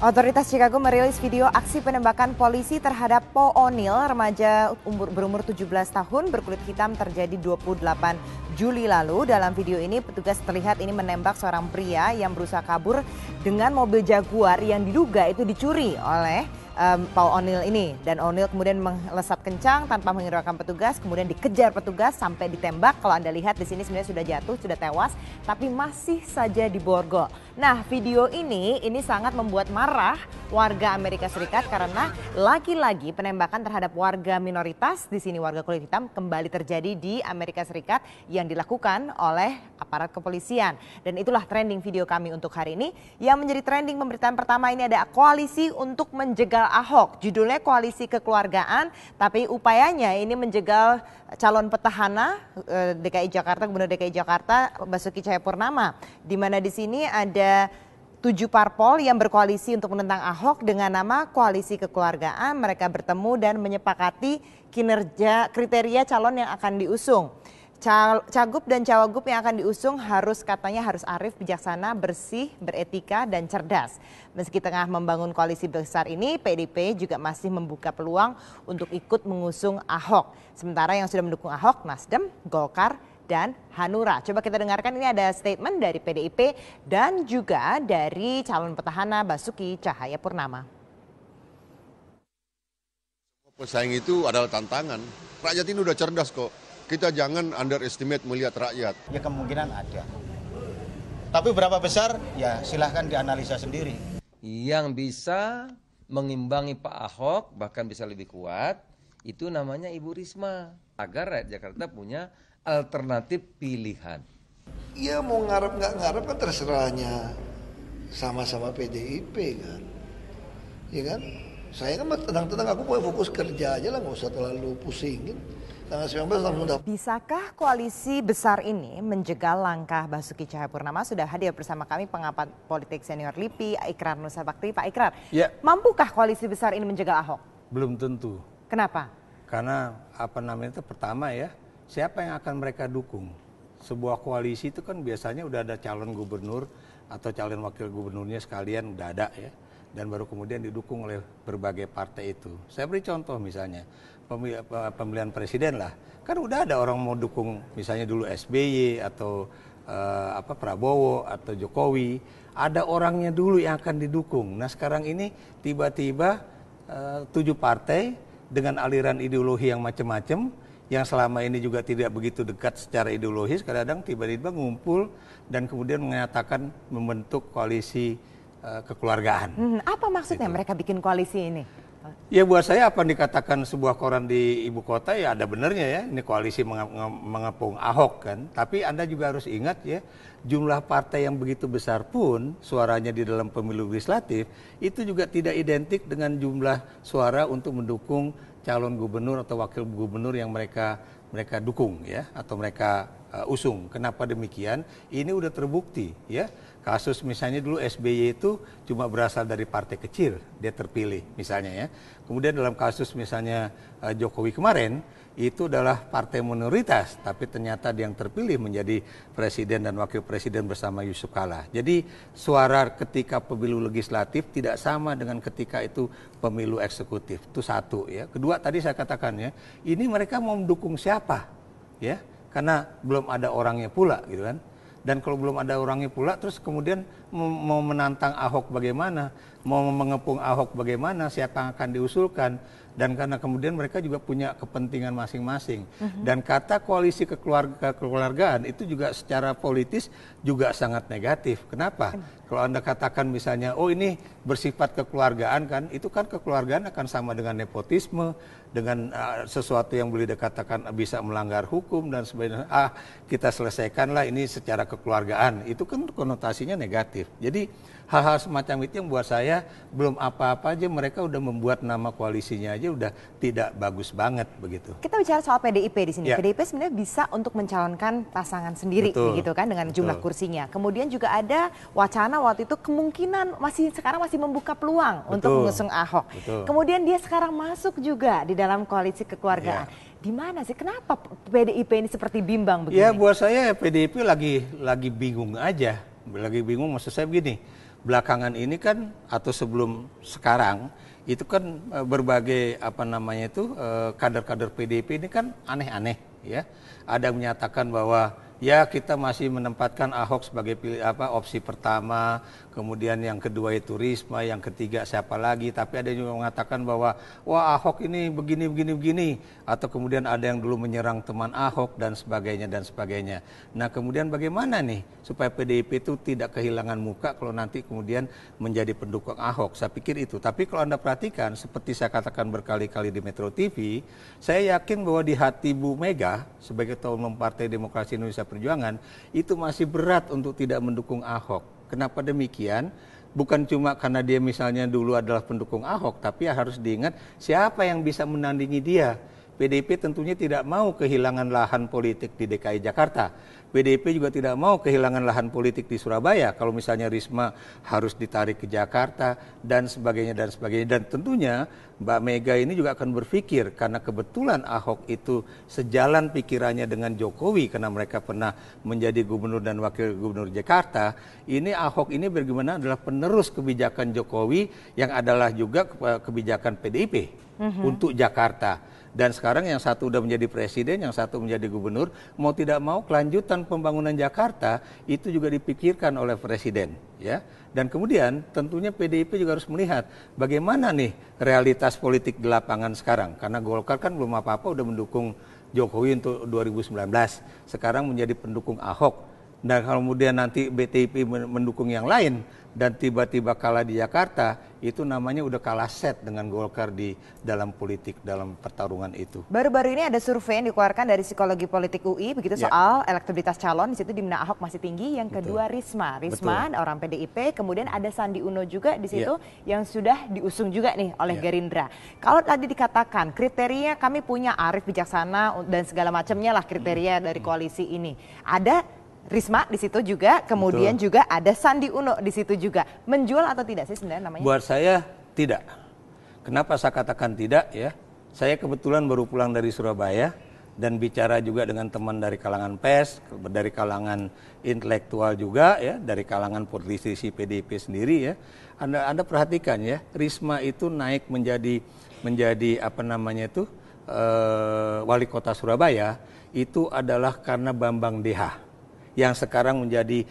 Otoritas Chicago merilis video aksi penembakan polisi terhadap Paul O'Neill, remaja berumur 17 tahun berkulit hitam terjadi 28 Juli lalu. Dalam video ini petugas terlihat ini menembak seorang pria yang berusaha kabur dengan mobil Jaguar yang diduga itu dicuri oleh Paul O'Neill ini. Dan O'Neill kemudian melesat kencang tanpa menghiraukan petugas, kemudian dikejar petugas sampai ditembak. Kalau Anda lihat di sini sebenarnya sudah jatuh, sudah tewas, tapi masih saja diborgol. Nah, video ini sangat membuat marah warga Amerika Serikat karena lagi-lagi penembakan terhadap warga minoritas di sini, warga kulit hitam, kembali terjadi di Amerika Serikat yang dilakukan oleh aparat kepolisian. Dan itulah trending video kami untuk hari ini. Yang menjadi trending pemberitaan pertama ini ada koalisi untuk menjegal Ahok. Judulnya koalisi kekeluargaan, tapi upayanya ini menjegal calon petahana DKI Jakarta, Gubernur DKI Jakarta Basuki Cahayapurnama, di mana di sini ada 7 parpol yang berkoalisi untuk menentang Ahok dengan nama koalisi kekeluargaan. Mereka bertemu dan menyepakati kriteria calon yang akan diusung. Cagup dan cawagup yang akan diusung harus arif, bijaksana, bersih, beretika, dan cerdas. Meski tengah membangun koalisi besar ini, PDIP juga masih membuka peluang untuk ikut mengusung Ahok. Sementara yang sudah mendukung Ahok, Nasdem, Golkar, dan Hanura. Coba kita dengarkan, ini ada statement dari PDIP dan juga dari calon petahana Basuki Cahayapurnama. Pesaing itu adalah tantangan. Rakyat ini udah cerdas kok. Kita jangan underestimate melihat rakyat. Ya kemungkinan ada. Tapi berapa besar? Ya silahkan dianalisa sendiri. Yang bisa mengimbangi Pak Ahok, bahkan bisa lebih kuat, itu namanya Ibu Risma. Agar rakyat Jakarta punya alternatif pilihan. Iya, mau ngarep nggak ngarep kan terserahnya, sama-sama PDIP kan. Ya kan? Saya kan tenang-tenang, aku mau fokus kerja aja lah, nggak usah terlalu pusingin. Bisakah koalisi besar ini menjegal langkah Basuki Cahayapurnama? Sudah hadir bersama kami pengamat politik senior LIPI, Ikrar Nusa Bakti. Pak Ikrar, ya. Mampukah koalisi besar ini menjegal Ahok? Belum tentu. Kenapa? Karena itu pertama ya, siapa yang akan mereka dukung? Sebuah koalisi itu kan biasanya udah ada calon gubernur atau calon wakil gubernurnya sekalian udah ada ya. Dan baru kemudian didukung oleh berbagai partai itu. Saya beri contoh misalnya, pemilihan presiden lah. Kan udah ada orang mau dukung misalnya dulu SBY atau Prabowo atau Jokowi. Ada orangnya dulu yang akan didukung. Nah sekarang ini tiba-tiba 7 partai dengan aliran ideologi yang macam-macam, yang selama ini juga tidak begitu dekat secara ideologis, kadang-kadang tiba-tiba ngumpul dan kemudian menyatakan membentuk koalisi kekeluargaan. Apa maksudnya mereka bikin koalisi ini? Ya buat saya apa yang dikatakan sebuah koran di ibu kota ya ada benernya ya. Ini koalisi mengepung Ahok kan. Tapi Anda juga harus ingat ya, jumlah partai yang begitu besar pun suaranya di dalam pemilu legislatif itu juga tidak identik dengan jumlah suara untuk mendukung calon gubernur atau wakil gubernur yang mereka dukung ya, atau mereka usung. Kenapa demikian? Ini udah terbukti ya. Kasus misalnya dulu SBY itu cuma berasal dari partai kecil, dia terpilih misalnya ya. Kemudian dalam kasus misalnya Jokowi kemarin, itu adalah partai minoritas, tapi ternyata yang terpilih menjadi presiden dan wakil presiden bersama Yusuf Kala. Jadi suara ketika pemilu legislatif tidak sama dengan ketika itu pemilu eksekutif. Itu satu ya. Kedua tadi saya katakan ya, ini mereka mau mendukung siapa ya, karena belum ada orangnya pula gitu kan. Dan kalau belum ada orangnya pula, terus kemudian mau menantang Ahok bagaimana, mau mengepung Ahok bagaimana, siapa yang akan diusulkan. Dan karena kemudian mereka juga punya kepentingan masing-masing. Dan kata koalisi kekeluargaan itu juga secara politis juga sangat negatif. Kenapa? Kalau Anda katakan misalnya, oh ini bersifat kekeluargaan kan, itu kan kekeluargaan akan sama dengan nepotisme, dengan sesuatu yang boleh dikatakan bisa melanggar hukum dan sebagainya. Kita selesaikanlah ini secara kekeluargaan. Itu kan konotasinya negatif. Jadi hal-hal semacam itu yang buat saya belum apa-apa aja mereka udah membuat nama koalisinya aja udah tidak bagus banget begitu. Kita bicara soal PDIP di sini. Ya. PDIP sebenarnya bisa untuk mencalonkan pasangan sendiri begitu kan dengan jumlah kursinya. Kemudian juga ada wacana waktu itu kemungkinan sekarang masih membuka peluang untuk mengusung Ahok. Kemudian dia sekarang masuk juga di dalam koalisi kekeluargaan. Di mana sih? Kenapa PDIP ini seperti bimbang begini? Ya buat saya PDIP lagi bingung aja. Lagi bingung maksud saya begini. Belakangan ini kan atau sebelum sekarang itu kan berbagai kader-kader PDIP ini kan aneh-aneh ya. Ada yang menyatakan bahwa ya kita masih menempatkan Ahok sebagai opsi pertama, kemudian yang kedua itu Risma, yang ketiga siapa lagi, tapi ada juga mengatakan bahwa wah Ahok ini begini, atau kemudian ada yang dulu menyerang teman Ahok dan sebagainya. Nah kemudian bagaimana nih supaya PDIP itu tidak kehilangan muka kalau nanti kemudian menjadi pendukung Ahok, saya pikir itu. Tapi kalau Anda perhatikan, seperti saya katakan berkali-kali di Metro TV, saya yakin bahwa di hati Bu Mega sebagai Ketua Umum Partai Demokrasi Indonesia Perjuangan itu masih berat untuk tidak mendukung Ahok. Kenapa demikian? Bukan cuma karena dia misalnya dulu adalah pendukung Ahok, tapi harus diingat siapa yang bisa menandingi dia. PDIP tentunya tidak mau kehilangan lahan politik di DKI Jakarta. PDIP juga tidak mau kehilangan lahan politik di Surabaya. Kalau misalnya Risma harus ditarik ke Jakarta dan sebagainya. Dan tentunya Mbak Mega ini juga akan berpikir karena kebetulan Ahok itu sejalan pikirannya dengan Jokowi karena mereka pernah menjadi gubernur dan wakil gubernur Jakarta. Ini Ahok ini bagaimana adalah penerus kebijakan Jokowi yang adalah juga kebijakan PDIP untuk Jakarta. Dan sekarang yang satu udah menjadi presiden, yang satu menjadi gubernur, mau tidak mau kelanjutan pembangunan Jakarta itu juga dipikirkan oleh presiden, ya. Dan kemudian tentunya PDIP juga harus melihat bagaimana nih realitas politik di lapangan sekarang. Karena Golkar kan belum apa-apa udah mendukung Jokowi untuk 2019, sekarang menjadi pendukung Ahok. Dan kalau kemudian nanti BTIP mendukung yang lain dan tiba-tiba kalah di Jakarta, itu namanya udah kalah set dengan Golkar di dalam politik, dalam pertarungan itu. Baru-baru ini ada survei yang dikeluarkan dari Psikologi Politik UI, begitu soal elektabilitas calon, di situ di mana Ahok masih tinggi, yang kedua Risma orang PDIP, kemudian ada Sandi Uno juga di situ yang sudah diusung juga nih oleh Gerindra. Kalau tadi dikatakan kriteria kami punya Arif bijaksana dan segala macamnya lah kriteria dari koalisi ini, ada Risma di situ juga, kemudian juga ada Sandi Uno di situ juga. Menjual atau tidak sih sebenarnya namanya? Buat saya tidak. Kenapa saya katakan tidak ya? Saya kebetulan baru pulang dari Surabaya dan bicara juga dengan teman dari kalangan pers, dari kalangan intelektual juga ya, dari kalangan politisi PDIP sendiri ya. Anda perhatikan ya, Risma itu naik menjadi wali kota Surabaya itu adalah karena Bambang Deha yang sekarang menjadi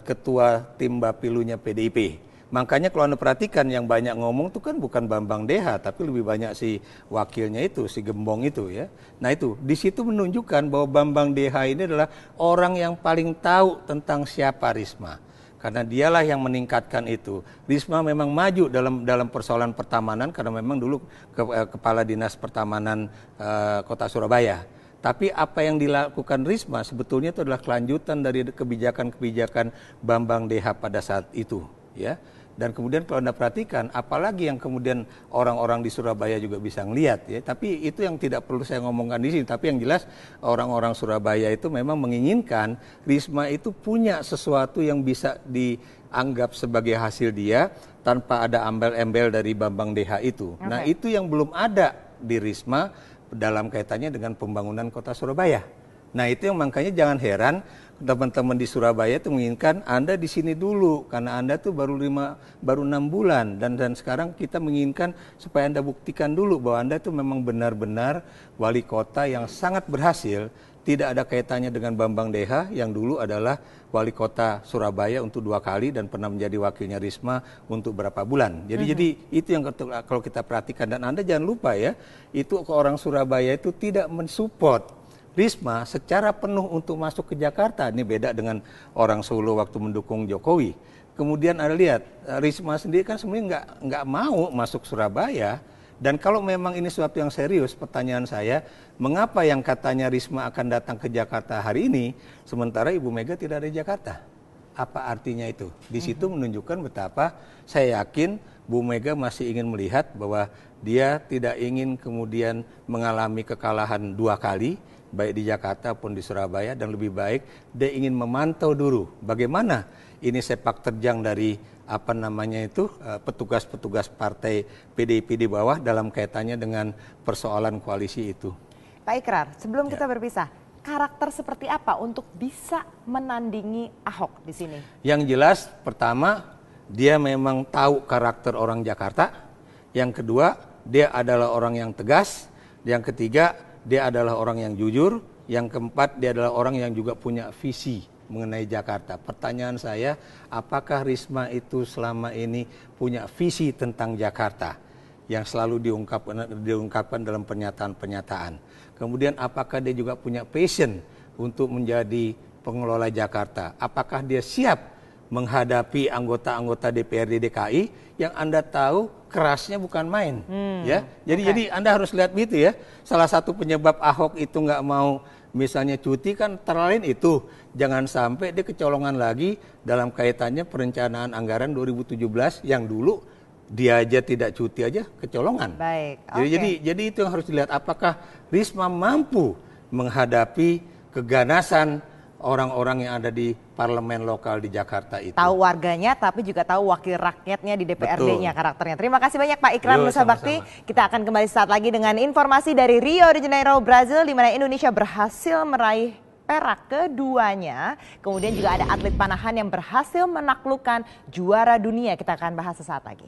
ketua tim Bapilunya PDIP. Makanya kalau Anda perhatikan yang banyak ngomong itu kan bukan Bambang Deha, tapi lebih banyak si wakilnya itu, si Gembong itu ya. Nah itu, di situ menunjukkan bahwa Bambang Deha ini adalah orang yang paling tahu tentang siapa Risma. Karena dialah yang meningkatkan itu. Risma memang maju dalam persoalan pertamanan karena memang dulu kepala dinas pertamanan kota Surabaya. Tapi apa yang dilakukan Risma sebetulnya itu adalah kelanjutan dari kebijakan-kebijakan Bambang Deha pada saat itu, ya. Dan kemudian kalau Anda perhatikan, apalagi yang kemudian orang-orang di Surabaya juga bisa ngelihat, ya. Tapi itu yang tidak perlu saya ngomongkan di sini. Tapi yang jelas orang-orang Surabaya itu memang menginginkan Risma itu punya sesuatu yang bisa dianggap sebagai hasil dia tanpa ada embel-embel dari Bambang Deha itu. Nah itu yang belum ada di Risma dalam kaitannya dengan pembangunan kota Surabaya. Nah itu yang makanya jangan heran teman-teman di Surabaya itu menginginkan Anda di sini dulu karena Anda tuh baru 6 bulan dan sekarang kita menginginkan supaya Anda buktikan dulu bahwa Anda tuh memang benar-benar wali kota yang sangat berhasil. Tidak ada kaitannya dengan Bambang Deha yang dulu adalah wali kota Surabaya untuk 2 kali dan pernah menjadi wakilnya Risma untuk berapa bulan. Jadi itu yang kalau kita perhatikan dan Anda jangan lupa ya, itu orang Surabaya itu tidak mensupport Risma secara penuh untuk masuk ke Jakarta. Ini beda dengan orang Solo waktu mendukung Jokowi. Kemudian Anda lihat Risma sendiri kan sebenarnya nggak mau masuk Surabaya. Dan kalau memang ini sesuatu yang serius, pertanyaan saya, mengapa yang katanya Risma akan datang ke Jakarta hari ini, sementara Ibu Mega tidak ada di Jakarta? Apa artinya itu? Di situ menunjukkan betapa saya yakin Bu Mega masih ingin melihat bahwa dia tidak ingin kemudian mengalami kekalahan 2 kali, baik di Jakarta pun di Surabaya, dan lebih baik dia ingin memantau dulu bagaimana ini sepak terjang dari petugas-petugas partai PDIP di bawah dalam kaitannya dengan persoalan koalisi itu. Pak Ikrar, sebelum kita berpisah, karakter seperti apa untuk bisa menandingi Ahok di sini? Yang jelas, pertama, dia memang tahu karakter orang Jakarta. Yang kedua, dia adalah orang yang tegas. Yang ketiga, dia adalah orang yang jujur. Yang keempat, dia adalah orang yang juga punya visi mengenai Jakarta. Pertanyaan saya, apakah Risma itu selama ini punya visi tentang Jakarta yang selalu diungkapkan dalam pernyataan-pernyataan? Kemudian apakah dia juga punya passion untuk menjadi pengelola Jakarta? Apakah dia siap menghadapi anggota-anggota DPRD DKI yang Anda tahu kerasnya bukan main, ya? Jadi Anda harus lihat begitu ya. Salah satu penyebab Ahok itu nggak mau misalnya cuti kan terlain itu. Jangan sampai dia kecolongan lagi dalam kaitannya perencanaan anggaran 2017 yang dulu dia aja tidak cuti aja kecolongan. Baik. Jadi itu yang harus dilihat, apakah Risma mampu menghadapi keganasan orang-orang yang ada di parlemen lokal di Jakarta itu. Tahu warganya tapi juga tahu wakil rakyatnya di DPRD-nya karakternya. Terima kasih banyak Pak Ikrar Nusa Bakti. Kita akan kembali saat lagi dengan informasi dari Rio de Janeiro, Brazil, di mana Indonesia berhasil meraih perak keduanya. Kemudian juga ada atlet panahan yang berhasil menaklukkan juara dunia. Kita akan bahas sesaat lagi.